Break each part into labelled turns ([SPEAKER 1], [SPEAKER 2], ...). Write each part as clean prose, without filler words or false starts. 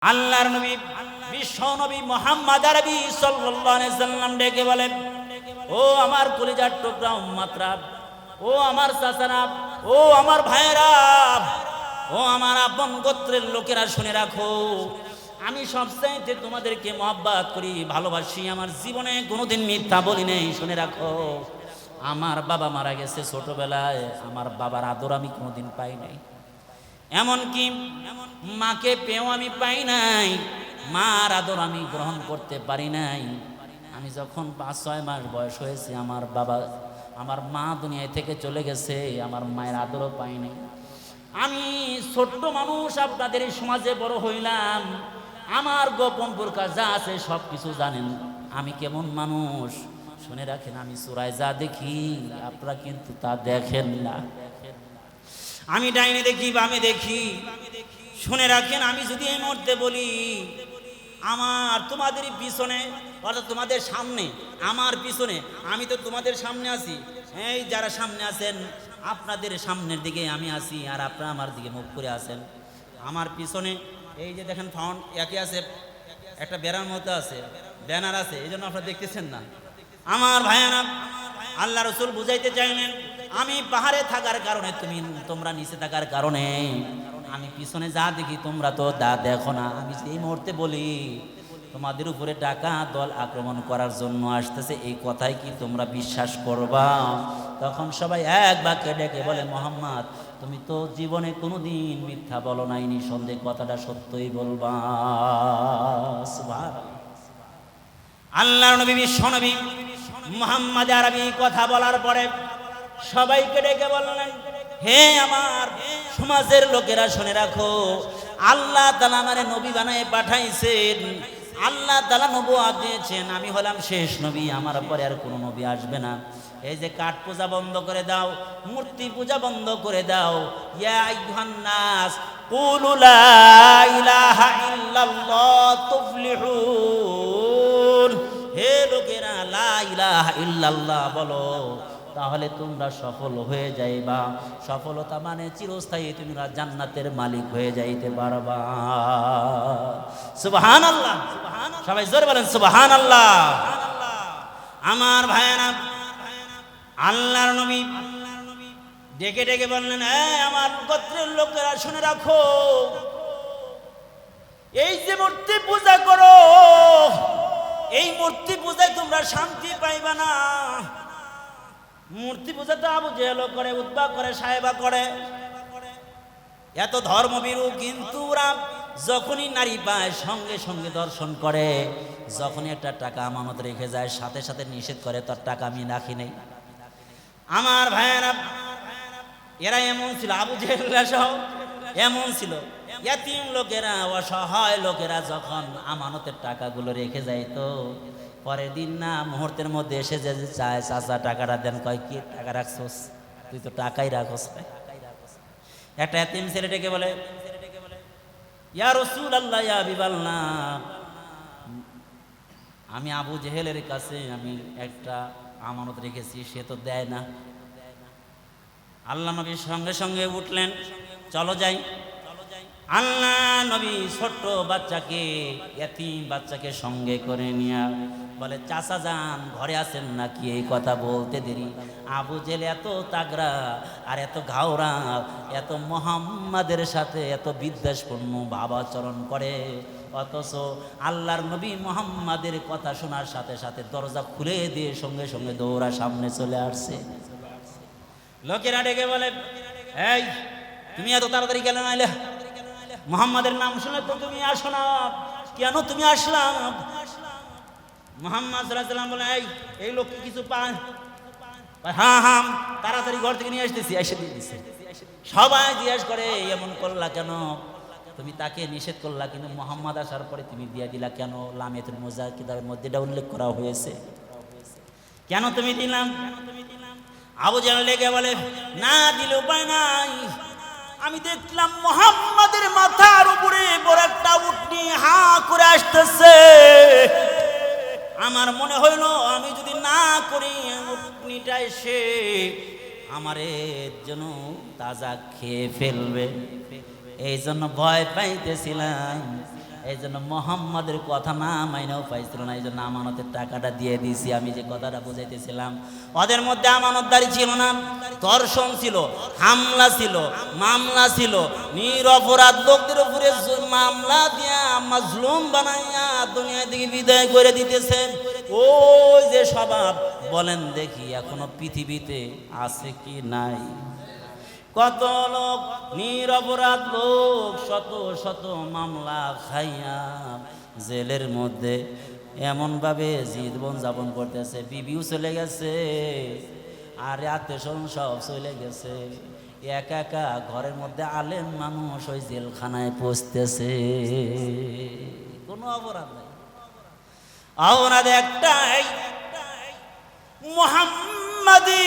[SPEAKER 1] আল্লাহর নবী বিশ্ব নবী মুহাম্মদ আরবি সাল্লাল্লাহু আলাইহি সাল্লাম ডেকে বলেন, ও আমার কলিজার টুকরা উম্মতরা, ও আমার চাচারা, ও আমার ভাইয়েরা, ও আমার আপন গোত্রের লোকেরা, শুনে রাখো, আমি সবচাইতে তোমাদেরকে মহব্বত করি, ভালোবাসি, আমার জীবনে কোনোদিন মিথ্যা বলি নাই। শুনে রাখো, আমার বাবা মারা গেছে ছোটবেলায়, আমার বাবার আদর আমি কোনোদিন পাই নাই, এমনকি মাকে পেয়েও আমি পাই নাই, মার আদর আমি গ্রহণ করতে পারি নাই। আমি যখন 5-6 মাস বয়স হয়েছে, আমার মা দুনিয়া থেকে চলে গেছে, আমার মায়ের আদরও পাই নাই। আমি ছোট্ট মানুষ, আপনাদের এই সমাজে বড় হইলাম, আমার গোপন প্রকাশ যা আছে সব কিছু জানেন, আমি কেমন মানুষ শুনে রাখেন। আমি চূড়ায় যা দেখি আপনারা কিন্তু তা দেখেন না। আমি ডাইনে দেখি, বামে দেখি, শুনে রাখেন। আমি যদি এই মুহূর্তে বলি, আমার তোমাদের পিছনে, অর্থাৎ তোমাদের সামনে, আমার পিছনে, আমি তো তোমাদের সামনে আছি, এই যারা সামনে আছেন আপনাদের সামনের দিকে আমি আছি, আর আপনারা আমার দিকে মুখ করে আছেন। আমার পিছনে এই যে দেখেন ফাউন্ড একই আছে, একটা বেড়ার মতো আছে, ব্যানার আছে, এই জন্য আপনারা দেখতেছেন না। আমার ভাইয়ানা, আল্লাহ রসুল বুঝাইতে চাইলেন, আমি পাহাড়ে থাকার কারণে, তোমরা নিচে থাকার কারণে আমি পিছনে যা দেখি তোমরা তো তা দেখো না। আমি এই মুহূর্তে বলি, তোমাদের উপরে ডাকা দল আক্রমণ করার জন্য আসতেছে, এই কথাই কি তোমরা বিশ্বাস করবা? তখন সবাই এক বাক্যে ডেকে বলে, মুহাম্মদ তুমি তো জীবনে কোনোদিন মিথ্যা বলো নাই, নিঃসন্দেহ কথাটা সত্যই বলবা। সুবহানাল্লাহ। আল্লাহর নবী বিশ্ব নবী মুহাম্মদ আরবি কথা বলার পরে সবাইকে ডেকে বললেন, হে আমার সমাজের লোকেরা, শুনে রাখো, আল্লাহ তাআলা আমারে নবী বানায় পাঠাইছেন, আল্লাহ তাআলা নবুয়ত দিয়েছেন, আমি হলাম শেষ নবী, আমার পরে আর কোনো নবী আসবে না। এই যে কাঠ পূজা বন্ধ করে দাও, মূর্তি পূজা বন্ধ করে দাও। ইয়া আইয়ুহান নাস কুলু লা ইলাহা ইল্লাল্লাহ তুফলিহুন, হে লোকেরা লা ইলাহা ইল্লাল্লাহ বলো, তাহলে তোমরা সফল হয়ে যাইবা। সফলতা মানে চিরস্থায়ী, তোমরা জান্নাতের মালিক হয়ে যাইতে পারবা। সুবহানাল্লাহ, সবাই জোরে বলেন সুবহানাল্লাহ। আমার ভাইয়েরা, আল্লাহর নবী ডেকে ডেকে বললেন, আমার গোত্রের লোকেরা, শুনে রাখো, এই যে মূর্তি পূজা করো, এই মূর্তি পূজায় তোমরা শান্তি পাইবা না। মূর্তি পূজা তো আবু জেহেল করে, উতবা করে, সাহেবা করে, এত ধর্মবিরু, কিন্তু ওরা যখনই নারী পায় সঙ্গে সঙ্গে দর্শন করে, যখনই একটা টাকা আমানত রেখে যায় সাথে সাথে নিষেধ করে, তোর টাকা আমি রাখি নেই। আমার ভাইয়েরা, এরা এমন ছিল, আবু জেহেলরা সহ এমন ছিল। ইয়াতিম লোকেরা, অসহায় লোকেরা যখন আমানতের টাকাগুলো রেখে যায়, তো পরের দিন না মুহূর্তের মধ্যে এসে যে চায়, চাচা টাকাটা দেন, কয় কি টাকা রাখছোস, তুই তো টাকাই রাখোস। একটা এতিম ছেলে ডেকে বলে, ইয়া রাসূলুল্লাহ, ইয়া হাবিবাল্লাহ, আমি আবু জেহেলের কাছে আমি একটা আমানত রেখেছি, সে তো দেয় না। আল্লাহ নবী সঙ্গে সঙ্গে উঠলেন, চলো যাই। আল্লাহ নবী ছোট্ট বাচ্চাকে, এতিম বাচ্চাকে সঙ্গে করে নিয়ে বলে, চাচা যান, ঘরে আছেন নাকি? এই কথা বলতে দেরি আবু জেহেল এত তাগড়া আর এত ঘাওড়া, এত মুহাম্মাদের সাথে এত বিদ্বেষপূর্ণ ভাবাচরণ করে, অথচ আল্লাহর নবী মুহাম্মাদের কথা শোনার সাথে সাথে দরজা খুলে দিয়ে সঙ্গে সঙ্গে দৌড়া সামনে চলে আসছে। লোকেরা ডেকে বলে, এই তুমি এত তাড়াতাড়ি কেন আইলে? মুহাম্মাদের নাম শুনে তো তুমি আসো না, কেন তুমি আসলাম? মুহাম্মদ সাল্লাল্লাহু আলাইহি ওয়াসাল্লাম বলে, এই লোক কিছু পায়? হ্যাঁ হ্যাঁ, তাড়াতাড়ি ঘর থেকে নিয়ে আসতেছি, এসে দিয়ে দিচ্ছে। সবাই জিজ্ঞেস করে, এমন করলা কেন? তুমি তাকে নিষেধ করলা, কিন্তু মুহাম্মদ আসার পরে তুমি দিয়ে দিলা কেন? লামিয়াতুল মুজাহিদ কিতাবের মধ্যে এটা উল্লেখ করা হয়েছে, কেন তুমি দিলাম? আবু জেহেল লেগে বলে, না দিলে উপায় নাই, আমি দেখলাম মুহাম্মাদের মাথার উপরে বড় একটা উটনি হা করে আসতেছে, আমার মনে হইল আমি যদি না করি উটনিটা এসে আমারের জন্য তাজা খেয়ে ফেলবে, এই জন্য ভয় পাইতেছিলাম। এই জন্য মোহাম্মদের কথা না মাইনেও পাইছিল না, এই জন্য আমানতের টাকাটা দিয়ে দিয়েছি। আমি যে কথাটা বুঝাইতেছিলাম, ওদের মধ্যে আমানতদারি ছিল না, ধর্ষণ ছিল, হামলা ছিল, মামলা ছিল, নিরপরাধ লোকদের উপরে মামলা দিয়া মাজলুম বানাইয়া দুনিয়া থেকে বিদায় করে দিতেছে। ওই যে স্বভাব, বলেন দেখি এখনো পৃথিবীতে আছে কি নাই? কত লোক নিরপরাধ লোক শত শত মামলা খাইয়া জেলের মধ্যে এমনভাবে জীবন যাপন করতেছে, বিবিও চলে গেছে আর আত্মীয়স্বজন সব চলে গেছে, একা একা ঘরের মধ্যে আলেম মানুষ ওই জেলখানায় পৌঁছতেছে, কোনো অপরাধ নাই। অপরাধ একটাই, মুহাম্মাদি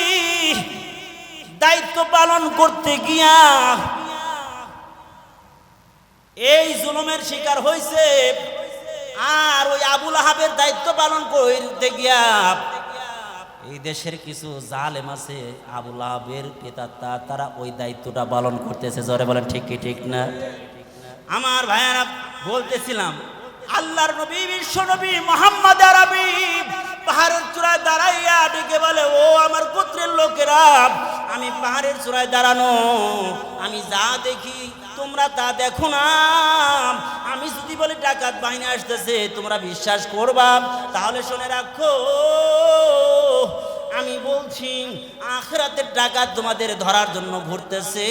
[SPEAKER 1] দায়িত্ব পালন করতে গিয়া এই জুলুমের শিকার হয়েছে। আর ওই আবুল আহাবের দায়িত্ব পালন করতে গিয়া এই দেশের কিছু জালেম আছে, আবুল আহাবের পিতা, তারা ওই দায়িত্বটা পালন করতেছে। জোরে বলেন ঠিক কি ঠিক না? আমার ভাইয়ারা, বলতেছিলাম আল্লাহর নবী, বিশ্ব নবী মুহাম্মদ আরবি পাহাড়ের চূড়ায় দাঁড়াইয়া ডেকে বলে, ও আমার গোত্রের লোকেরা, আমি পাহাড়ের চূড়ায় দাঁড়ানো, আমি যা দেখি তোমরা তা দেখো না। আমি যদি বলি ডাকাত বাহিনী আসতেছে, তোমরা বিশ্বাস করবা? তাহলে শুনে রাখো, আমি বলছি আখিরাতের ডাকাত তোমাদের ধরার জন্য ঘুরতেছে।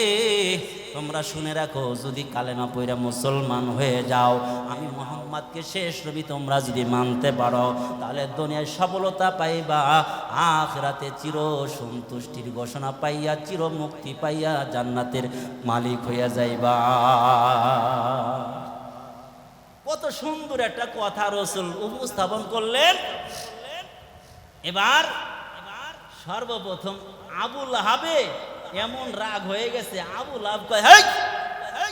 [SPEAKER 1] তোমরা শুনে রাখো, যদি কালেমা পয়রা মুসলমান হয়ে যাও, আমি মুহাম্মদকে শেষ নবী তোমরা যদি মানতে পারো, তাহলে দুনিয়ায় সফলতা পাইবা, আখিরাতে চির সন্তুষ্টির ঘোষণা পাইয়া, চির মুক্তি পাইয়া জান্নাতের মালিক হইয়া যাইবা। কত সুন্দর একটা কথা রাসূল উপস্থাপন করলেন। এবার সর্বপ্রথম আবুল আহাবে এমন রাগ হয়ে গেছে, আবুল আহাব কয়, হেই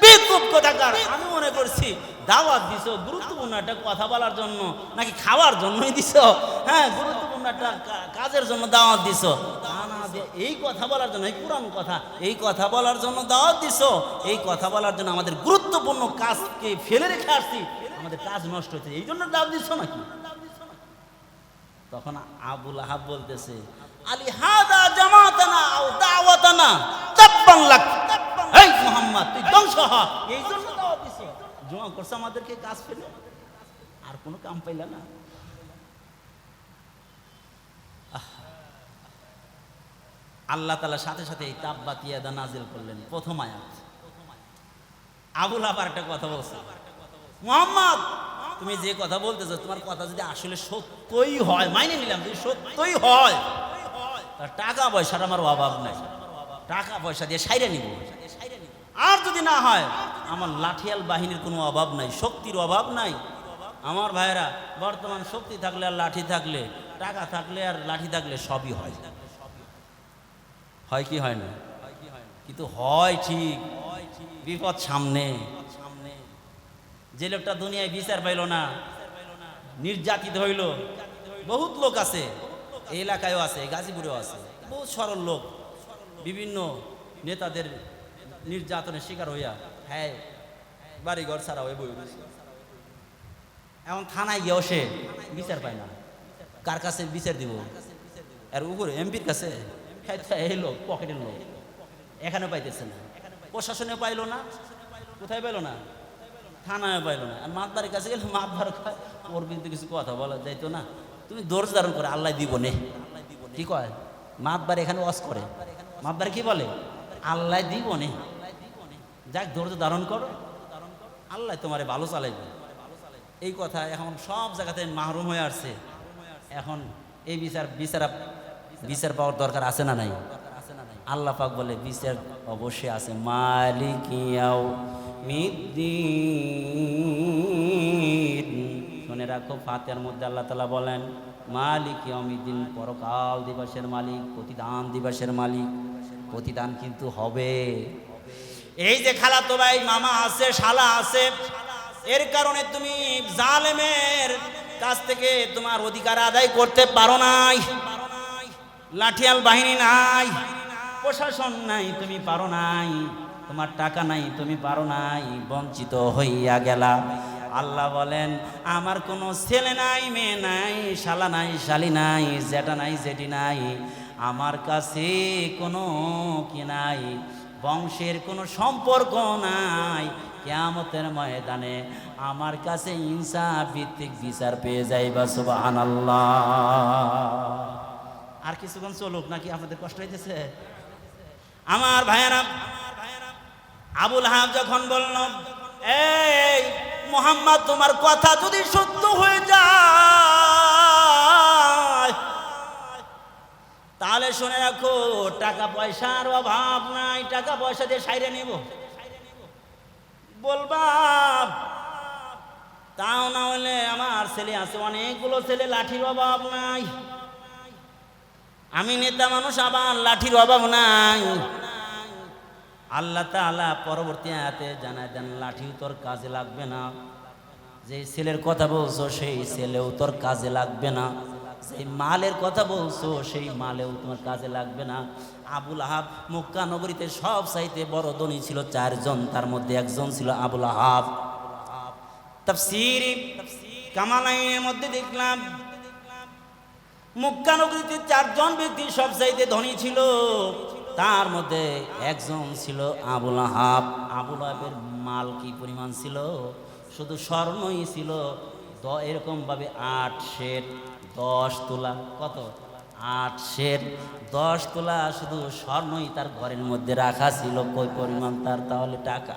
[SPEAKER 1] বেকুব কোথাকার, আমি মনে করছি দাওয়াত দিছো গুরুত্বপূর্ণ একটা কথা বলার জন্য, নাকি খাওয়ার জন্যই দিছো? হ্যাঁ, গুরুত্বপূর্ণ একটা কাজের জন্য দাওয়াত দিছো? না, এই কথা বলার জন্য, এই পুরান কথা, এই কথা বলার জন্য দাওয়াত দিছো? এই কথা বলার জন্য আমাদের গুরুত্বপূর্ণ কাজকে ফেলে রেখে আসছি, আমাদের কাজ নষ্ট হচ্ছে, এই জন্য দাওয়াত দিছো নাকি? তখন আবুল আহাব বলতেছে, আলী হাদা জামাতানা আও দাওয়াতানা তাব্বান লাক, এই মুহাম্মদ তুই ধ্বংস হ, এই জন্য দাওয়াত দিছো? জমা করছে আমাদেরকে কাজ ফেলে, আর কোনো কাম পাইলা না। আল্লাহ তাআলা সাথে সাথে এই তাব্বাত ইয়াদা নাজিল করলেন, প্রথম আয়াত। আবুল আহাব একটা কথা বলছে, মুহাম্মদ তুমি যে কথা বলতেছো, তোমার কথা যদি আসলে সত্যই হয়, মাইনে নিলাম, যদি সত্যই হয়, তার টাকা পয়সার আমার অভাব নাই, টাকা পয়সা দিয়ে সাইরে নিব। আর যদি না হয়, আমার লাঠিয়াল বাহিনীর কোনো অভাব নাই, শক্তির অভাব নাই। আমার ভাইয়েরা, বর্তমান শক্তি থাকলে আর লাঠি থাকলে, টাকা থাকলে আর লাঠি থাকলে সবই হয়। হয় কি হয় না? কিন্তু হয় ঠিক, বিপদ সামনে। যে লোকটা দুনিয়ায় বিচার পাইল না, নির্যাতিত হইল, বহুত লোক আছে, এই এলাকায়ও আছে, গাজীপুরেও আছে, বহুত সরল লোক, বিভিন্ন নেতাদের নির্যাতনের শিকার হইয়া, হ্যাঁ বাড়িঘর ছাড়া হয়ে বই রয়েছে। এখন থানায় গিয়েও সে বিচার পায় না, কার কাছে বিচার দিব? আর উপরে এমপির কাছে, এই লোক পকেটের লোক, এখানে পাইতেছে না, প্রশাসনে পাইলো না, কোথায় পাইলো না? থানায় পাইলো না। আর মাতবারের কাছে গেলে মাতবার ওর কিন্তু কিছু কথা বলা যাইতো না, তুমি ধৈর্য ধারণ করে আল্লাহ দিব নে, কি কয়? মাতবার এখানে ওয়াজ করে, মাতবার কি বলে? আল্লাহ দিব নে, যাক ধৈর্য ধারণ করো, আল্লাহ তোমারে ভালো চালাইবে। এই কথা এখন সব জায়গাতে মাহরুম হয়ে আসছে। এখন এই বিচার পাওয়ার দরকার আছে না নাই? আল্লাহ পাক বলে বিচার অবশ্যই আছে। মালিক ইয়াউমিদ্দিন, শুনে রাখো, ফাতিহার মধ্যে আল্লাহ তাআলা বলেন মালিক ইয়াউমিদ্দিন, পরকাল দিবসের মালিক, প্রতিদান দিবসের মালিক। প্রতিদান কিন্তু হবে। এই যে খালাতো ভাই, মামা আছে, শালা আছে, এর কারণে তুমি জালেমের কাছ থেকে তোমার অধিকার আদায় করতে পারো নাই। লাঠিয়াল বাহিনী নাই, প্রশাসন নাই, তুমি পারো নাই, তোমার টাকা নাই, তুমি পারো নাই, বঞ্চিত হইয়া গেলা। আল্লাহ বলেন আমার কোনো ছেলে নাই, মেয়ে নাই, শালা নাই, শালি নাই, জেঠা নাই, জেঠি নাই, আমার কাছে কোনো কি নাই, বংশের কোনো সম্পর্ক নাই। কিয়ামতের ময়দানে আমার কাছে ইনসাফ ভিত্তিক বিচার পেয়ে যাইবা। সুবহানাল্লাহ। আর কিছুক্ষণ চলুক নাকি আপনাদের কষ্ট হইতেছে? আমার ভাইয়েরা, আবুল আহাব যখন বলল, এই মুহাম্মদ তোমার কথা যদি সত্য হয়ে যায় তাহলে শুনে রাখো টাকা পয়সার অভাব নাই, টাকা পয়সা দিয়ে সাইরে নিব। বলবা তাও না হলে আমার ছেলে আছে অনেকগুলো ছেলে, লাঠির অভাব নাই। আমি নেতা মানুষ, আবার লাঠির অভাব নাই। আল্লাহ তাআলা পরবর্তী আয়াতে জানায় দেন, লাঠিও তোর কাজে লাগবে না, যে ছেলের কথা বলছো সেই ছেলেও তোর কাজে লাগবে না, সেই মালের কথা বলছো সেই মালেও তোমার কাজে লাগবে না। আবুল আহাব মক্কা নগরীতে সব চাইতে বড় ধনী ছিল 4 জন, তার মধ্যে একজন ছিল আবুল আহাব। তাফসীর কামালাইনের মধ্যে দেখলাম মক্কা নগরীতে 4 জন ব্যক্তি সব চাইতে ধনী ছিল, তার মধ্যে একজন ছিল আবুল আহাব। আবুল আহাবের মাল কি পরিমাণ ছিল? শুধু স্বর্ণই ছিল এরকম ভাবে 8 সের 10 তোলা। কত? 8 সের 10 তোলা শুধু স্বর্ণই তার ঘরের মধ্যে রাখা ছিল। কই পরিমাণ তার তাহলে টাকা?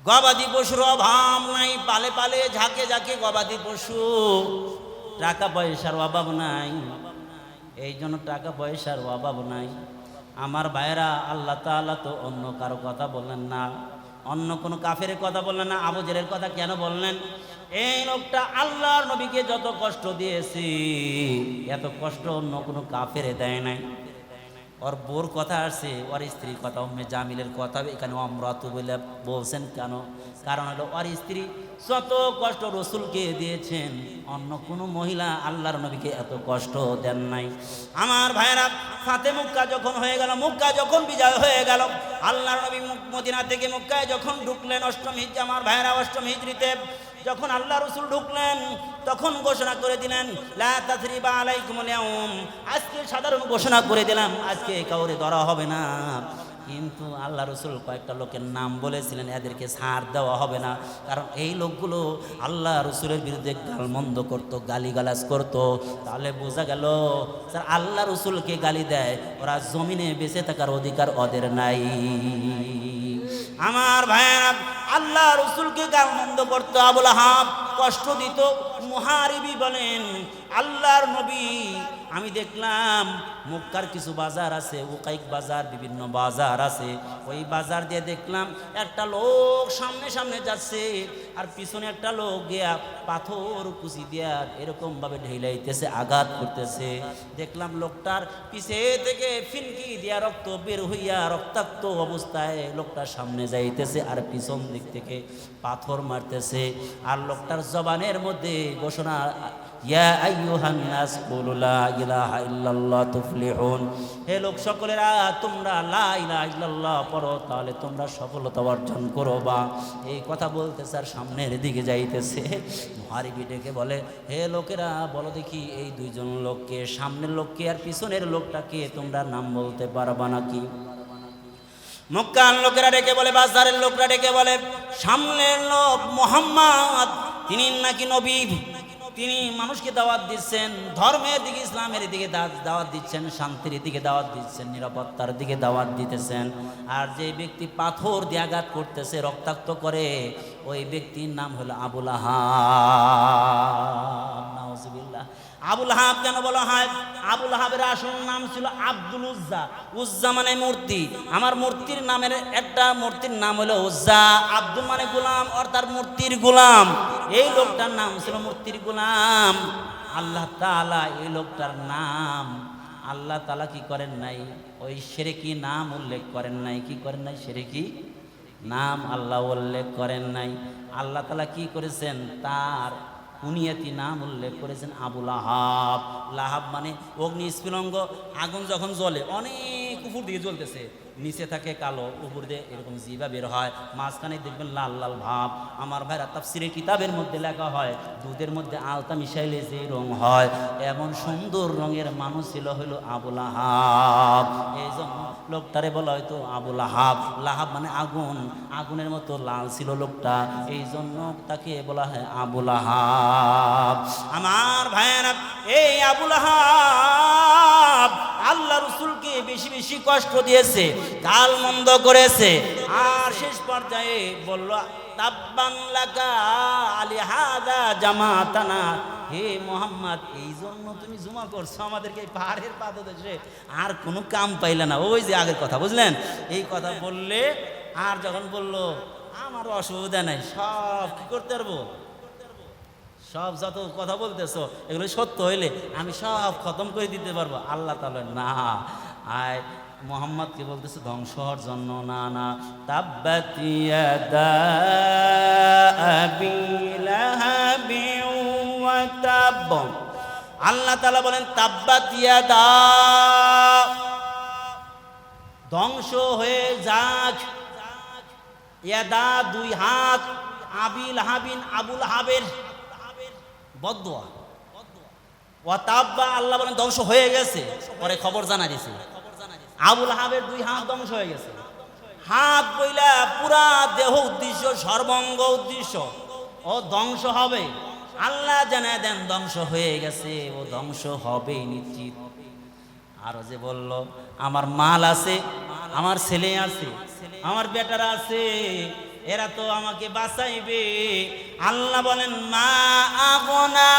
[SPEAKER 1] গবাদি পশুর অভাব নাই, পালে পালে ঝাঁকে ঝাঁকে গবাদি পশু, টাকা পয়সার অভাব নাই। এই জন্য টাকা পয়সার অভাব নাই। আমার ভাইরা, আল্লাহ তাআলা তো অন্য কারো কথা বললেন না, অন্য কোনো কাফের কথা বললেন না। আবু জেহেলের কথা কেন বললেন? এই লোকটা আল্লাহর নবীকে যত কষ্ট দিয়েছে এত কষ্ট অন্য কোনো কাফের দেয় নাই। ওর বোর কথা আসছে, ওর স্ত্রীর কথা, উম্মে জামিলের কথা এখানে অমরাতু বলে বলছেন কেন? কারণ হলো ওর স্ত্রী যত কষ্ট রসুলকে দিয়েছেন অন্য কোনো মহিলা আল্লাহর নবীকে এত কষ্ট দেন নাই। আমার ভাইয়েরা, ফাতে মক্কা যখন হয়ে গেল, মক্কা যখন বিজয় হয়ে গেল, আল্লাহর নবী মদিনা থেকে মক্কায় যখন ঢুকলেন অষ্টম হিজরি, আমার ভাইয়েরা অষ্টম হিজরিতে যখন আল্লাহ রসুল ঢুকলেন তখন ঘোষণা করে দিলেন, লা তাসরিবা আলাইকুমুল ইয়াউম, আজকে সাধারণ ঘোষণা করে দিলাম, আজকে কাউরে ধরা হবে না। কিন্তু আল্লাহ রসুল কয়েকটা লোকের নাম বলেছিলেন, এদেরকে ছাড় দেওয়া হবে না, কারণ এই লোকগুলো আল্লাহ রসুলের বিরুদ্ধে গালমন্দ করতো, গালিগালাজ করতো। তাহলে বোঝা গেল স্যার আল্লাহ রসুলকে গালি দেয়, ওরা জমিনে বেঁচে থাকার অধিকার ওদের নাই। আমার ভাইয়েরা, আল্লাহ রসুলকে গালমন্দ করতো, আবুল আহাব কষ্ট দিত। মুহারিবি বলেন, আল্লাহর নবী আমি দেখলাম মক্কার কিছু বাজার আছে, উকাইক বাজার, বিভিন্ন বাজার আছে, ওই বাজার দিয়ে দেখলাম একটা লোক সামনে সামনে যাচ্ছে আর পিছনে একটা লোক গিয়া পাথর কুচি দিয়া এরকম ভাবে ঢেলাইতেছে, আঘাত করতেছে। দেখলাম লোকটার পিছে থেকে ফিনকি দিয়া রক্ত বের হইয়া রক্তাক্ত অবস্থায় লোকটা সামনে যাইতেছে আর পিছন দিক থেকে পাথর মারতেছে। আর লোকটার জবানের মধ্যে ঘোষণা, ইয়া আইয়ুহান নাস কুলু লা ইলাহা ইল্লাল্লাহ তুফলিহুন, হে লোক সকলেরা তোমরা লা ইলাহা ইল্লাল্লাহ পড়ো তাহলে তোমরা সফলতা অর্জন করবা। এই কথা বলতেছে আর সামনের দিকে যাইতেছে। মুহারিবি ডেকে বলে, হে লোকেরা বলো দেখি এই 2 জন লোককে, সামনের লোককে আর পিছনের লোকটাকে তোমরা নাম বলতে পারবা নাকি? মক্কার লোকেরা ডেকে বলে, বাজারের লোকরা ডেকে বলে, সামনের লোক মুহাম্মদ, তিনি নাকি নবী, তিনি মানুষকে দাওয়াত দিচ্ছেন, ধর্মের দিকে, ইসলামের দিকে দাওয়াত দিচ্ছেন, শান্তির দিকে দাওয়াত দিচ্ছেন, নিরাপত্তার দিকে দাওয়াত দিতেছেন। আর যে ব্যক্তি পাথর দিয়ে আঘাত করতেছে, রক্তাক্ত করে, ওই ব্যক্তির নাম হলো আবুল আহাব। নাউজুবিল্লাহ। আবুল আহাব কেন বলা হয়? আবুল আহাবের আসল নাম ছিল আব্দুল উজ্জা। উজ্জা মানে মূর্তি। আমার মূর্তির নামের একটা মূর্তির নাম হলো উজ্জা। আব্দুল মানে গোলাম, অর্থাৎ মূর্তির গোলাম। এই লোকটার নাম ছিল মূর্তির গোলাম। আল্লাহ তাআলা এই লোকটার নাম আল্লাহ তাআলা কি করেন নাই? ওই শিরকি নাম উল্লেখ করেন নাই। কি করেন নাই? শিরকি নাম আল্লাহ উল্লেখ করেন নাই। আল্লাহ তাআলা কি করেছেন? তার কুনিয়াতি নাম উল্লেখ করেছেন আবু লাহাব। লাহাব মানে অগ্নি স্ফুলিঙ্গ, আগুন যখন জ্বলে অনেক উপর দিকে জ্বলতেছে, নিচে থাকে কালো, উপর দিয়ে এরকম জিবা বের হয়, মাঝখানে দেখবেন লাল লাল ভাব। আমার ভাইরা তাফসীরের কিতাবের মধ্যে লেখা হয় দুধের মধ্যে আলতা মিশাইলে যে রং হয় এমন সুন্দর রঙের মানুষ ছিল হলো আবু লাহাব। এই জন্য লোকটারে বলা হয়তো আবু লাহাব। লাহাব মানে আগুন, আগুনের মতো লাল ছিল লোকটা, এই জন্য তাকে বলা হয় আবু লাহাব। আমার ভাইয়েরা, এই আবু লাহাব আল্লাহ রসুলকে বেশি বেশি কষ্ট দিয়েছে, গাল মন্দ করেছে, আর শেষ পর্যায়ে বলল তাব্বান লাকা আলিহাদা জামাতানা, হে মোহাম্মদ এই জন্য তুমি জুমা করছো আমাদেরকে এই পাহাড়ের পাদদেশে, আর কোনো কাম পাইলে না। ওই যে আগের কথা বুঝলেন, এই কথা বললে আর যখন বলল আমার অসুবিধা নাই, সব কি করতে পারবো, সব যত কথা বলতেছো এগুলো সত্য হইলে আমি সব খতম করে দিতে পারবো। আল্লাহ তাআলা না, আয় মোহাম্মদকে বলতেছে ধ্বংস হওয়ার জন্য না, না তাব্বাত ইয়াদা আবি লাহাবি ওয়া তাব। আল্লাহ তাআলা বলেন তাব্বাত ইয়াদা, ধ্বংস হয়ে যাক, ইয়াদা দুই হাত, আবি লাহাবিন আবু লাহাবের বদদুয়া, ওয়া তাব্বা আল্লাহ বলেন ধ্বংস হয়ে গেছে, পরে খবর জানা দিয়েছে আবু লাহাবের দুই হাত ধ্বংস হয়ে গেছে। হাত বইলা পুরা দেহ উদ্দেশ্য, সর্বাঙ্গ উদ্দেশ্য ও ধ্বংস হবে, আল্লাহ জানায় দেন ধ্বংস হয়ে গেছে, ও ধ্বংস হবে নিশ্চিত। আরো যে বলল আমার মাল আছে, আমার ছেলে আছে, আমার বেটারা আছে, এরা তো আমাকে বাঁচাইবে। আল্লাহ বলেন মা আগনা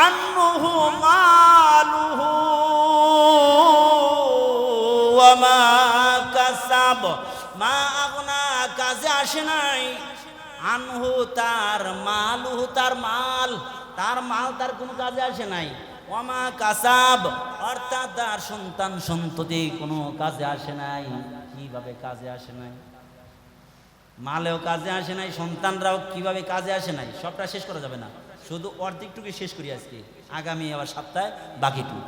[SPEAKER 1] আনহু মালুহু ওয়া মা কাসাব, মা আগনা কাজে আসে নাই, আনহু তার মালুহু তার মাল, তার মাল তার কোনো কাজে আসে নাই, ওয়া মা কাসাব অর্থাৎ তার সন্তান সন্ততি কোনো কাজে আসে নাই। কিভাবে কাজে আসে নাই? মালেও কাজে আসে নাই, সন্তানরাও কিভাবে কাজে আসে নাই, সবটা শেষ করা যাবে না, শুধু অর্ধেকটুকু শেষ করি আজকে, আগামী আবার সপ্তাহে বাকিটুকু।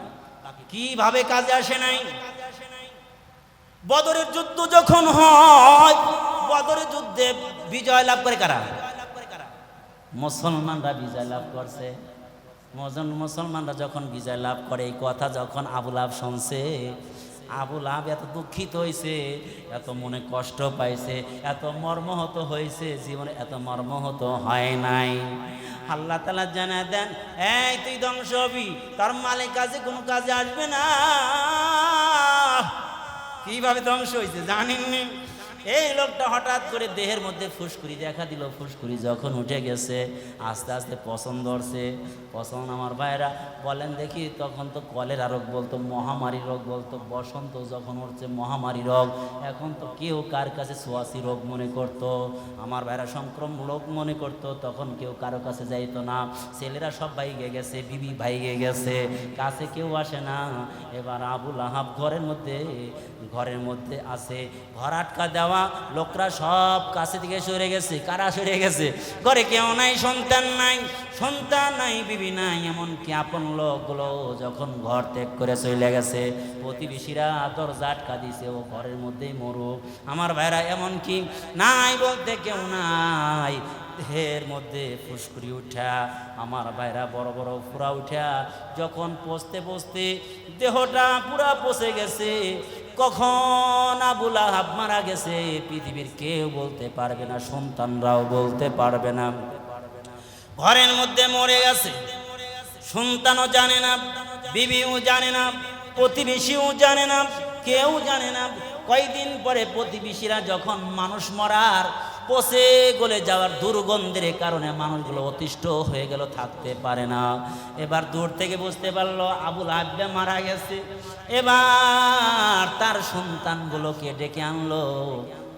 [SPEAKER 1] কিভাবে কাজে আসে নাই? বদরের যুদ্ধ যখন হয়, বদরের যুদ্ধে বিজয় লাভ করে কারা? মুসলমানরা বিজয় লাভ করছে। মুসলমানরা যখন বিজয় লাভ করে, এই কথা যখন আবু লাহাব শুনছে, আবু লাহাব এত দুঃখিত হয়েছে, এত মনে কষ্ট পাইছে, এত মর্মাহত হয়েছে, জীবনে এত মর্মাহত হয় নাই। আল্লাহ তাআলা জানায় দেন এই তুই ধ্বংস হবি, তার মালিক কাজে কোনো কাজে আসবে না। কিভাবে ধ্বংস হয়েছে জানেননি? এই লোকটা হঠাৎ করে দেহের মধ্যে ফুসকুড়ি দেখা দিল, ফুসকুড়ি যখন উঠে গেছে আস্তে আস্তে পছন্দ ধরছে। পছন্দ আমার ভাইরা বলেন দেখি, তখন তো কলেরা রোগ বলতো, মহামারী রোগ বলতো, বসন্ত যখন উঠছে মহামারী রোগ, এখন তো কেউ কার কাছে ছোঁয়াচি রোগ মনে করতো, আমার ভাইরা সংক্রমণ রোগ মনে করতো, তখন কেউ কারো কাছে যাইতো না। ছেলেরা সব ভাইগে গেছে, বিবি ভাইগে গেছে, কাছে কেউ আসে না। এবার আবু লাহাব ঘরের মধ্যে আছে, ঘর আটকা দেওয়া, লোকরা সব কাছে থেকে সরে গেছে। কারা সরে গেছে? ঘরে কেউ নাই, সন্তান নাই, বিবি নাই, এমনকি আপন লোকগুলো যখন ঘর ত্যাগ করে চলে গেছে, প্রতিবেশীরা দরজা আটকা দিছে, ও ঘরের মধ্যেই মরুক। আমার ভাইরা এমনকি নাই বলতে কেউ নাই, দেহের মধ্যে ফুসকুড়ি উঠা, আমার ভাইরা বড় বড় ফুরা উঠা, যখন পচতে দেহটা পুরা পচে গেছে। কখন আবু লাহাব মারা গেছে পৃথিবীর কেউ বলতে পারবে না, সন্তানরাও বলতে পারবে না। ঘরের মধ্যে মরে গেছে, সন্তানও জানে না, বিবিও জানে না, প্রতিবেশীও জানে না, কেউ জানে না। কয়েকদিন পরে প্রতিবেশীরা যখন মানুষ মরার পচে গলে যাওয়ার দুর্গন্ধের কারণে মানুষগুলো অতিষ্ঠ হয়ে গেল, থাকতে পারে না। এবার দূর থেকে বুঝতে পারলো আবু লাহাব মারা গেছে। এবার তার সন্তানগুলোকে ডেকে আনলো,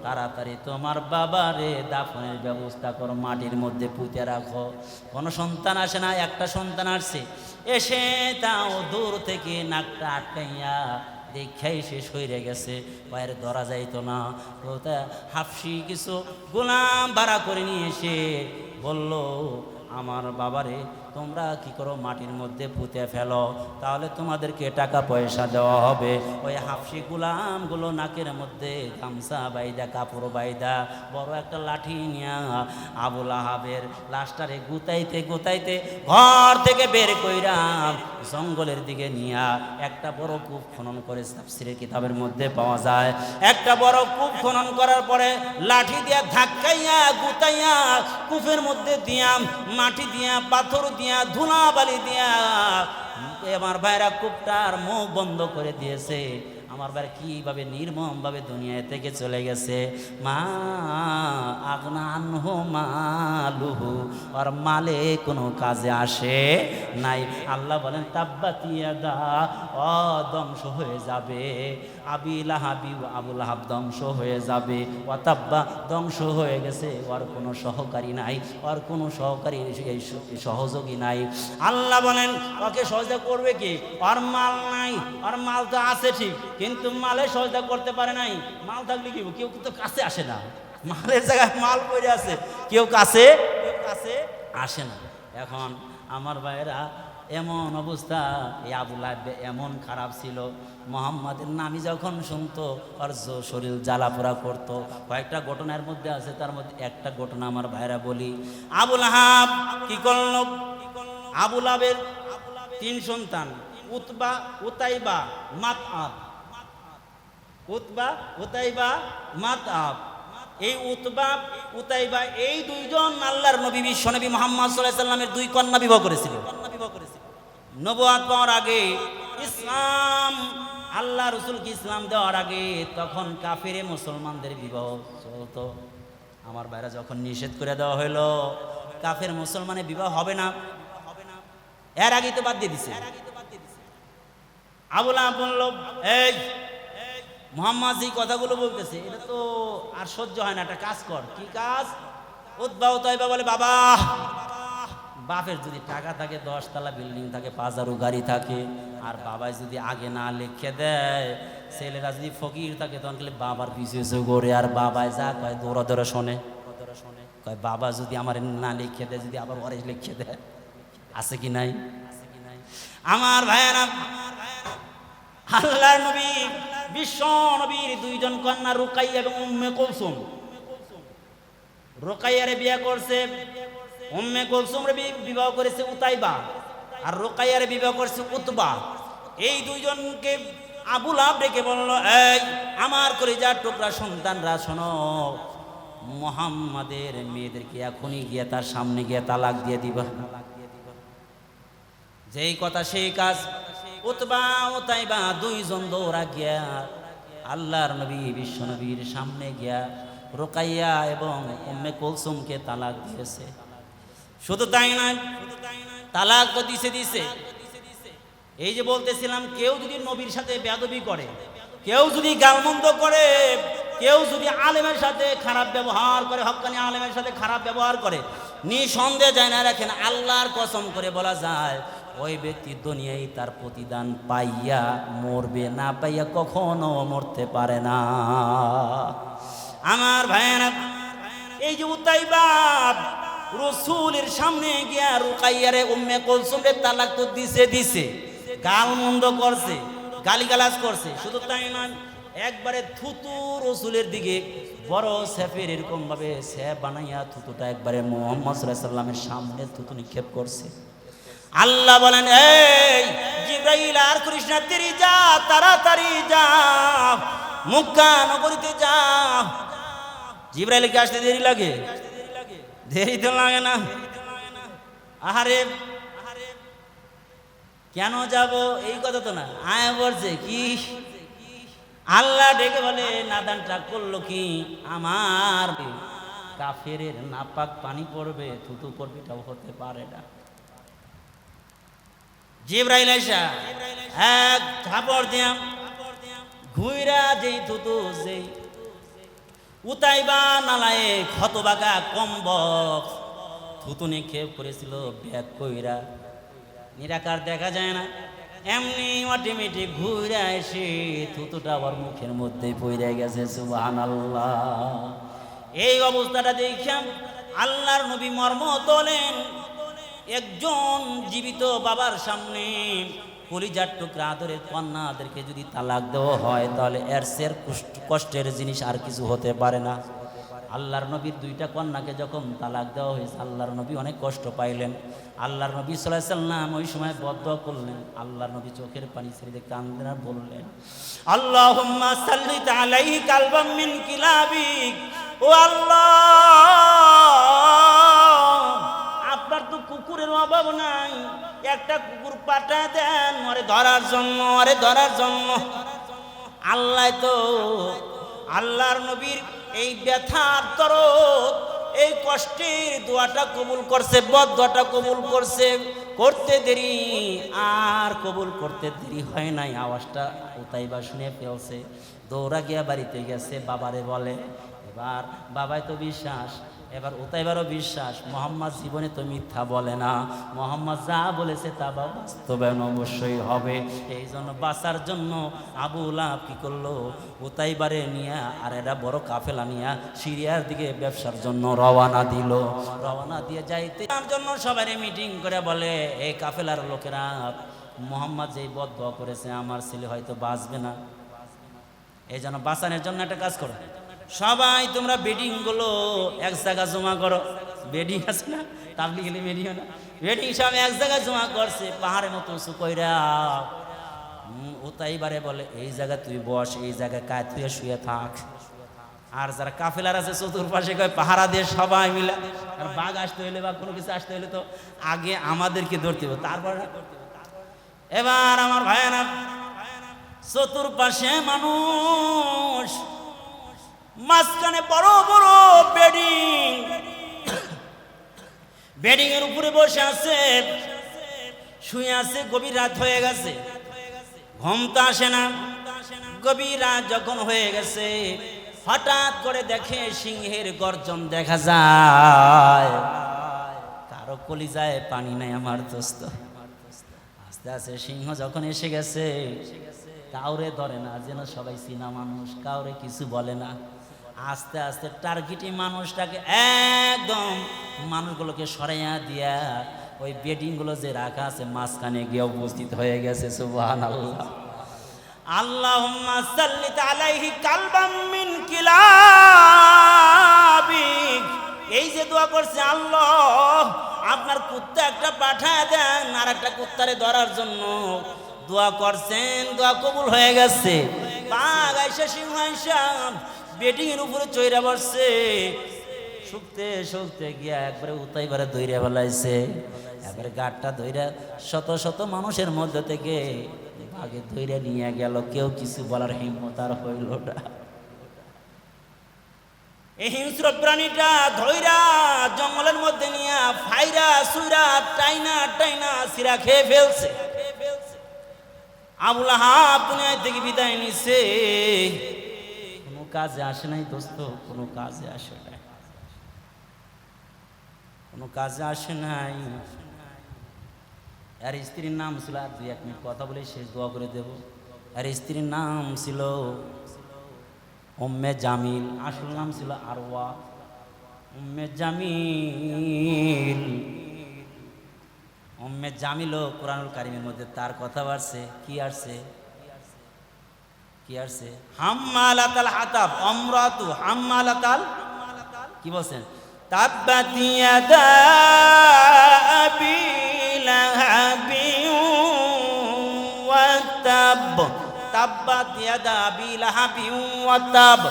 [SPEAKER 1] তাড়াতাড়ি তোমার বাবারে দাফনের ব্যবস্থা করো, মাটির মধ্যে পুঁতে রাখো। কোনো সন্তান আসে না, একটা সন্তান আসছে, এসে তাও দূর থেকে নাকটা আটকাইয়া দেখাই শেষ হয়ে গেছে, পায়ের ধরা যাইতো না। হাফসি কিছু গোলাম ভাড়া করে নিয়ে এসে বলল আমার বাবারে তোমরা কি করো, মাটির মধ্যে পুঁতে ফেলো, তাহলে তোমাদেরকে টাকা পয়সা দেওয়া হবে। ওই হাফসি গুলামগুলো নাকের মধ্যে গামছা বাইদা, কাপড় বাইদা, বড় একটা লাঠি নিয়া আবুল আহাবের লাশটারে গুতাইতে গুতাইতে ঘর থেকে বের কইরা জঙ্গলের দিকে নিয়া একটা বড় কূপ খনন করে, তাফসীরের কিতাবের মধ্যে পাওয়া যায়। একটা বড় কূপ খনন করার পরে লাঠি দিয়া ধাক্কাইয়া গুতাইয়া কূপের মধ্যে দিয়া মাটি দিয়া পাথর দিয়া ধুলা বালি দিয়া আমার ভাইরা কূপটার মুখ বন্ধ করে দিয়েছে। আমার ভাইরা কিভাবে নির্মমভাবে দুনিয়া থেকে চলে গেছে। মা আগনা আনহু মালুহু, আর মালে কোনো কাজে আসে নাই। আল্লাহ বলেন তাব্বাত ইয়াদা, ধ্বংস হয়ে যাবে আবি লাহাবি, আবুল লাহাব ধ্বংস হয়ে যাবে। ওয়াতাব্বা, ধ্বংস হয়ে গেছে, ওর কোনো সহকারী নাই, ওর কোনো সহকারী সহযোগী নাই। আল্লাহ বলেন ওকে সহযোগিতা করবে কি? ওর মাল নাই, ওর মাল তো আছে ঠিক, কিন্তু মালে সহযোগিতা করতে পারে নাই। মাল থাকলে কি কেউ তো কাছে আসে না, মালের জায়গায় মাল পড়ে আছে, কেউ কাছে আসে না। এখন আমার ভাইয়েরা এমন অবস্থা, এই আবু লাহাব এমন খারাপ ছিল, মুহাম্মাদের নামই যখন শুনতো আর শরীর জ্বালাপোড়া করতো। কয়েকটা ঘটনার মধ্যে আছে, তার মধ্যে একটা ঘটনা আমার ভাইরা বলি। আবু লাহাব কি করল? আবু লাহাবের 3 সন্তান, উতবা, উতাইবা, মাতআব। উতবা, উতাইবা, মাতআব। এই উতবা, উতাইবা এই 2 জন আল্লাহর নবী বিশ্বনবী মুহাম্মদ সাল্লাল্লাহু আলাইহি ওয়াসাল্লামের 2 কন্যা বিবাহ করেছিল। নবুয়ত পাওয়ার আগে, ইসলাম আল্লাহ রাসূলকে ইসলাম দেওয়ার আগে তখন কাফিরে মুসলমানদের বিবাহ চলতো। আমার ভাইরা যখন নিষেধ করে দেওয়া হলো কাফের মুসলমানের বিবাহ হবে না, এর আগেই তো বাদ দিয়ে দিছে। আবু লাহাব বলল, এই মুহাম্মদ যে কথাগুলো বলতেছে এটা তো আর সহ্য হয় না, একটা কাজ কর। কি কাজ? উতবা উতাইবা বলে, বাবা, বাপের যদি টাকা থাকে, 10 তলা বিল্ডিং থাকে, 5 গাড়ি থাকে, আর বাবাই যদি আগে না লিখে দেয়, ছেলেরা যদি ফকির থাকে তখন খালি বাবার পিছু পিছু ঘুরে, আর বাবাই যা কয় দৌড়া দৌড়া শোনে। কয় বাবা যদি আমার না লিখে দেয়, যদি আবার ওরে লিখে দেয়, আছে কি নাই? আমার ভাইয়েরা, আল্লাহর নবী বিশ্ব নবীর 2 জন কন্যা রুকাইয়া এবং উম্মে কুলসুম। রুকাইয়ারে বিয়ে করছে, উম্মে কুলসুমরে বিবাহ করেছে উতাইবা, আর রুকাইয়ারে বিবাহ করছে উতবা। এই 2 জনকে আবু লাহাব ডেকে বলল, এই আমার কলিজার টুকরা সন্তানরা শোনো, মুহাম্মাদের মেয়েদেরকে এখনই গিয়ে তার সামনে গিয়ে তালাক দিয়ে দিবা। যেই কথা সেই কাজ। উতবা উতাইবা 2 জন দৌড়া গিয়া আল্লাহর নবী বিশ্ব নবীর সামনে গিয়া রুকাইয়া এবং উম্মে কুলসুমকে তালাক দিয়েছে। শুধু তাই নয়, তালাক তো দিছে। এই যে বলতেছিলাম, কেউ যদি নবীর সাথে বেয়াদবি করে, কেউ যদি গালমন্দ করে, কেউ যদি আলেমের সাথে খারাপ ব্যবহার করে, হক্কানি আলেমের সাথে খারাপ ব্যবহার করে, নিঃসন্দেহে জানা রাখেন, আল্লাহর কসম করে বলা যায় ওই ব্যক্তি দুনিয়ায় তার প্রতিদান পাইয়া মরবে, না পাইয়া কখনো মরতে পারে না। আমার ভাইয়েরা, এই যে উতাইবা রাসূলের সামনে গিয়া রুকাইয়ারে উম্মে কুলসুমরে তালাক তো দিছে, গালমন্দ করছে, গালিগালাজ করছে। শুধু তাই নয়, একবারে থুতু রাসূলের দিকে বড় স্যাপের এরকম ভাবে স্যাপ বানাইয়া থুতুটা একবারে মুহাম্মদ সাল্লাল্লাহু আলাইহি ওয়াসাল্লামের সামনে থুতু নিক্ষেপ করছে। আল্লাহ বলেন, এই জিবরাইল আর করিস না, তেরি যা, তাড়াতাড়ি যা, মক্কা নগরীতে যা। জিবরাইলকে আসতে দেরি লাগে? দেরি তো লাগে না। আহারে কেন যাব এই কথা তো না, আয় বলছে কি আল্লাহ ডেকে বলে, নাদানটা করলো কি, আমার কাফেরের নাপাক পানি পড়বে, থুতু পড়বে, এটাও হতে পারে না। জিবরাইল আইসা এক থাপড় দিয়া ঘুইরা যেই থুতু, যেই উতাইবা নালায়ে ক্ষতবাগা কম্বক থুতু নিক্ষেপ করেছিল, ব্যাগ কইরা নিরাকার দেখা যায় না, এমনি অটোমেটিক ঘুরে এসে থুতুটা আবার মুখের মধ্যে পড়ে গেছে। সুবহানাল্লাহ। এই অবস্থাটা দেখিয়া আল্লাহর নবী মর্ম তোলেন, একজন জীবিত বাবার সামনে কলিজার টুকরা আদরের কন্যাদেরকে যদি তালাক দেওয়া হয় তাহলে এর চেয়ে কষ্টের জিনিস আর কিছু হতে পারে না। আল্লাহর নবীর দুইটা কন্যাকে যখন তালাক দেওয়া হয়েছে আল্লাহর নবী অনেক কষ্ট পাইলেন। আল্লাহর নবী সাল্লাল্লাহু আলাইহি সাল্লাম ওই সময় বদদোয়া করলেন। আল্লাহর নবী চোখের পানি ছেড়ে কাঁদলেন আর বললেন, আল্লাহুম্মা সাল্লিত আলাইহি কালবাম মিন কিলাবিক। ও আল্লাহ, আপনার তো কুকুরের অভাব নাই, একটা কুকুর পাঠায় দেন ওরে ধরার জন্য, ওরে ধরার জন্য। আল্লাহ তো আল্লাহর নবীর এই ব্যথার তরফ, এই কষ্টের দোয়াটা কবুল করছে, বদদোয়াটা কবুল করছে। করতে দেরি আর কবুল করতে দেরি হয় নাই। আওয়াজটা উতাইবা শুনে ফেলছে, দৌড়া গিয়া বাড়িতে গেছে, বাবারে বলে। এবার বাবাই তো বিশ্বাস, এবার উতাইবারও বিশ্বাস, মোহাম্মদ জীবনে তো মিথ্যা বলে না, মোহাম্মদ যা বলেছে তা বাস্তবায়ন অবশ্যই হবে। এই জন্য বাঁচার জন্য আবু লাহাব কি করলো, উতাইবারে নিয়ে আর এরা বড় কাফেলা নিয়ে সিরিয়ার দিকে ব্যবসার জন্য রওয়ানা দিল। রওয়ানা দিয়ে যাইতে তার জন্য সবাই মিটিং করে বলে, এই কাফেলার লোকেরা, মোহাম্মদ যেই বদদোয়া করেছে আমার ছেলে হয়তো বাঁচবে না, এই জন্য বাঁচানোর জন্য একটা কাজ করো, সবাই তোমরা বেডিং গুলো এক জায়গা জমা করো। বেডিং আছে না, তাবলিগের বেডিং না, বেডিং সব এক জায়গায় জমা করছে পাহাড়ের মতো উঁচু কইরা। উতাইবারে বলে, এই জায়গা তুই বস, এই জায়গায় কায় তুই শুয়ে থাক। আর যারা কাফেলার আছে চতুর্পাশে কয় পাহারা দিয়ে সবাই মিলে, আর বাঘ আসতে হইলে বা কোনো কিছু আসতে হইলে তো আগে আমাদেরকে ধরতে হবে, তারপর। এবার আমার ভাইয়েরা, চতুর্পাশে মানুষ, মাঝখানে বড় বড় বেডিং, বেডিং এর উপরে বসে আছে, শুয়ে আছে। গভীর রাত হয়ে গেছে, ঘুম তো আসে না। গভীর রাত যখন হয়ে গেছে, হঠাৎ করে দেখে সিংহের গর্জন দেখা যায়। কারো কলিজায় পানি নাই আমার দোস্ত। আস্তে আস্তে সিংহ যখন এসে গেছে, কাউরে ধরে না, যেন সবাই চিনা মানুষ, কাউরে কিছু বলে না। আস্তে আস্তে টার্গেটি মানুষটাকে একদম মানুষগুলোকে সরাইয়া দিয়া ওই বেডিং গুলো যে রাখা আছে মাঝখানে গিয়ে উপস্থিত হয়ে গেছে। সুবহানাল্লাহ। আল্লাহুম্মা সাল্লিত আলাইহি কালবাম মিন কিলাবিক। এই যে দোয়া করছে, আল্লাহ আপনার কুত্তা একটা পাঠায় দেন আর একটা কুত্তারে ধরার জন্য দোয়া করছেন, দোয়া কবুল হয়ে গেছে। বাঘ আইসা, সিংহ আইসা বেডিং এর উপরে চইরা বসছে, শুকতে শুকতে গিয়া একবারে উতাইবারে দইরা ফেলাইছে। এবারে গাড়টা দইরা শত শত মানুষের মধ্যে থেকে বাঘে দইরা নিয়ে গেল, কেউ কিছু বলার হিম্মত আর হইল না। এই হিংস্র প্রাণীটা ধইরা জঙ্গলের মধ্যে নিয়ে ফাইরা সুইরা টাইনা টাইনা সিরা খেয়ে ফেলছে। আবু লাহাব দুনিয়া থেকে বিদায় নিছে, কোনো কাজে আসে নাই দোস্ত, কোনো কাজে আসে নাই, কোনো কাজে আসে নাই। আর স্ত্রীর নাম ছিল, আর 2-1 মিনিট কথা বলে শেষ দোয়া করে দেব। আর স্ত্রীর নাম ছিল উম্মে জামিল, আসল নাম ছিল আরওয়া। উম্মে জামিল, উম্মে জামিলও কোরআনুল কারীমের মধ্যে তার কথা আসছে। কি আসছে? কি আসছে? হাম্মালাতাল হাতাব, আমরাতু হাম্মালাতাল, কি বলছেন? তাব্বাত ইয়াদা আবি লাহাবিন ওয়া তাব, তাব্বাত ইয়াদা আবি লাহাবিন ওয়া তাব।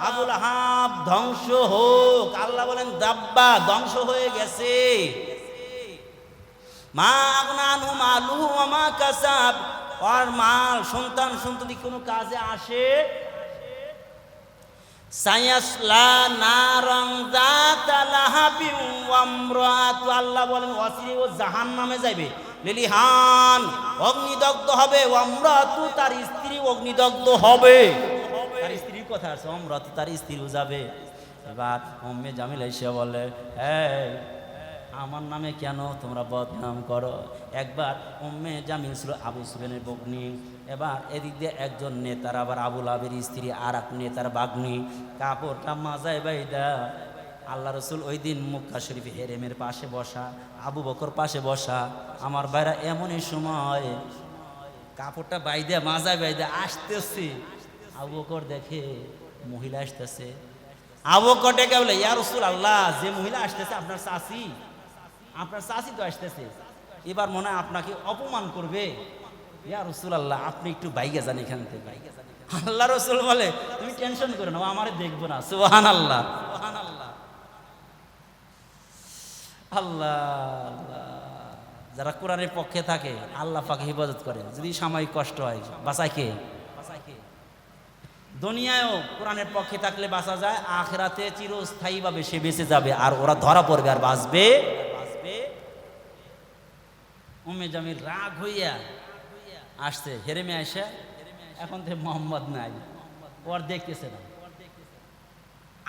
[SPEAKER 1] আবু লাহাব ধ্বংস হোক। আল্লাহ বলেন দাব্বা, ধ্বংস হয়ে গেছে। মা আগনা আনহু মালুহু ওয়া মা কাসাব, আর মাল সন্তান সন্ততি কোনো কাজে আসে। সায়াসলা নারান যাতা লাহাবিন ওয়া ইমরাতু, আল্লাহ বলেন অচিরে ও জাহান্নামে যাবে। লিলিহান, অগ্নিদগ্ধ হবে। ওয়া ইমরাতু, তার স্ত্রী অগ্নিদগ্ধ হবে। তার স্ত্রীর কথা আছে, ইমরাতু তার স্ত্রীও যাবে। এবার উম্মে জামিল এসে বলে, এই আমার নামে কেন তোমরা বদনাম করো? একবার উম্মে জামিল ছিল আবু সুফিয়ানের বগ্নি। এবার এদিক দিয়ে একজন নেতার, আবার আবু লাহাবের স্ত্রী আর এক নেতার বাগ্নি, কাপড়টা মাজায় বাইদা আল্লাহ রসুল ওই দিন মক্কা শরীফ হেরেমের পাশে বসা, আবু বকর পাশে বসা। আমার ভাইরা এমনই সময় কাপড়টা বাইদে মাজায় বাইদে আসতেছে, আবু বকর দেখে মহিলা আসতেছে। আবু বকর ডেকে বলে, ইয়া রাসূলুল্লাহ, যে মহিলা আসতেছে আপনার চাচি, আপনার চাচি তো আসতেছে, এবার মনে হয় আপনাকে অপমান করবে। ইয়া রাসূলুল্লাহ, আপনি একটু বাইকে যান এখান থেকে। আল্লাহ রসুল বলে, তুমি টেনশন করো না, আমারে দেখবো না। সুবহানাল্লাহ, সুবহানাল্লাহ। আল্লাহ আল্লাহ। যারা কোরআনের পক্ষে থাকে আল্লাহ পাক হিফাজত করে। যদি সাময়িক কষ্ট হয়, বাঁচায় কে? দুনিয়ায়ও কোরআনের পক্ষে থাকলে বাঁচা যায়, আখিরাতে চিরস্থায়ীভাবে সে বেঁচে যাবে, আর ওরা ধরা পড়বে আর বাঁচবে। উম্মে জামিল রাগ হইয়া আসছে, হেরেমে আসে, এখন থেকে মোহাম্মদ নাই, ওর দেখতেছে না।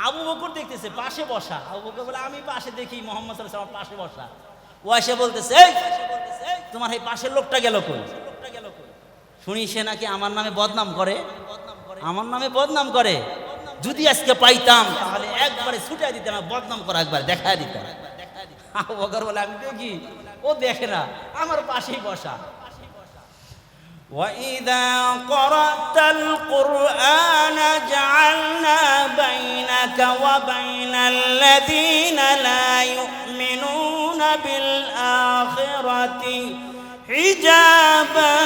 [SPEAKER 1] আবু বকর দেখতেছে পাশে বসা। আবু বকর বলে, আমি পাশে দেখি মোহাম্মদ সাল্লাল্লাহু আলাইহি ওয়াসাল্লাম পাশে বসা। ও এসে বলতেছে, এই তোমার এই পাশের লোকটা গেল কই? শুনি সে নাকি আমার নামে বদনাম করে, আমার নামে বদনাম করে। যদি আজকে পাইতাম তাহলে একবারে ছুটে দিতাম, বদনাম করা একবার দেখায় দিতাম। আবু বকর বলে, আমি দেখি, ও দেখে না, আমার পাশেই বসা। وَإِذَا قَرَأْتَ الْقُرْآنَ جَعَلْنَا بَيْنَكَ وَبَيْنَ الَّذِينَ لَا يُؤْمِنُونَ بِالْآخِرَةِ حِجَابًا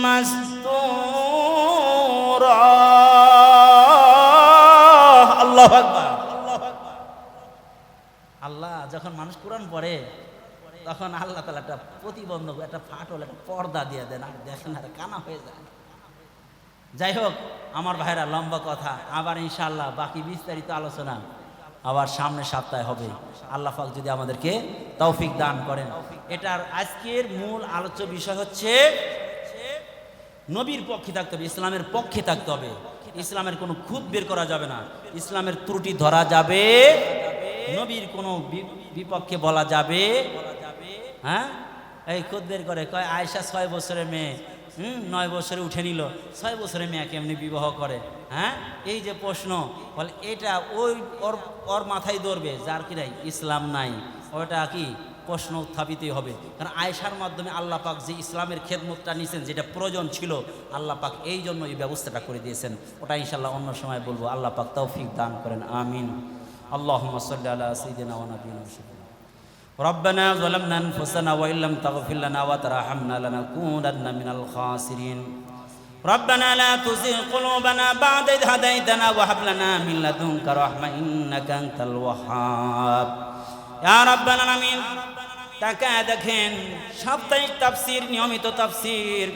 [SPEAKER 1] مَسْتُورًا। আল্লাহু আকবার। আল্লাহ যখন মানুষ কোরআন পড়ে তখন আল্লাহ তাআলা একটা প্রতিবন্ধক, একটা ফাটল, একটা পর্দা দিয়ে দেন, আর দেখেন আর কানা হয়ে যায়। যাই হোক আমার ভাইরা, লম্বা কথা, আবার ইনশাআল্লাহ বাকি বিস্তারিত আলোচনা আবার সামনের সপ্তাহে হবে, আল্লাহ পাক যদি আমাদেরকে তৌফিক দান করেন। এটার আজকের মূল আলোচ্য বিষয় হচ্ছে নবীর পক্ষে থাকতে হবে, ইসলামের পক্ষে থাকতে হবে। ইসলামের কোনো খুঁত বের করা যাবে না, ইসলামের ত্রুটি ধরা যাবে, নবীর কোনো বিপক্ষে বলা যাবে। হ্যাঁ, এই খুদ বের করে কয় আয়েশা 6 বছরের মেয়ে 9 বছরে উঠে নিল, 6 বছরের মেয়ে কেমনি বিবাহ করে? হ্যাঁ, এই যে প্রশ্ন, বলে এটা ওই ওর মাথায় ধরবে যার কি নাই ইসলাম নাই, ওটা কি প্রশ্ন উত্থাপিতই হবে। কারণ আয়েশার মাধ্যমে আল্লাহ পাক যে ইসলামের খেদমতটা নিয়েছেন, যেটা প্রয়োজন ছিল, আল্লাহ পাক এই জন্য এই ব্যবস্থাটা করে দিয়েছেন। ওটা ইনশাআল্লাহ অন্য সময় বলবো। আল্লাহ পাক তৌফিক দান করেন, আমিন। আল্লাহুম্মা সাল্লি আলা সাইয়্যিদিনা ওয়া নাবিয়িনা ربنا ظلمنا أنفسنا وإن لم تغفر لنا وترحمنا لنكونن من الخاسرين ربنا لا تزغ قلوبنا بعد إذ هديتنا وهب لنا من لدنك رحمة إنك أنت الوهاب يا رب العالمين। তাকায় দেখেন সাপ্তাহিক তাফসীর, নিয়মিত তাফসীর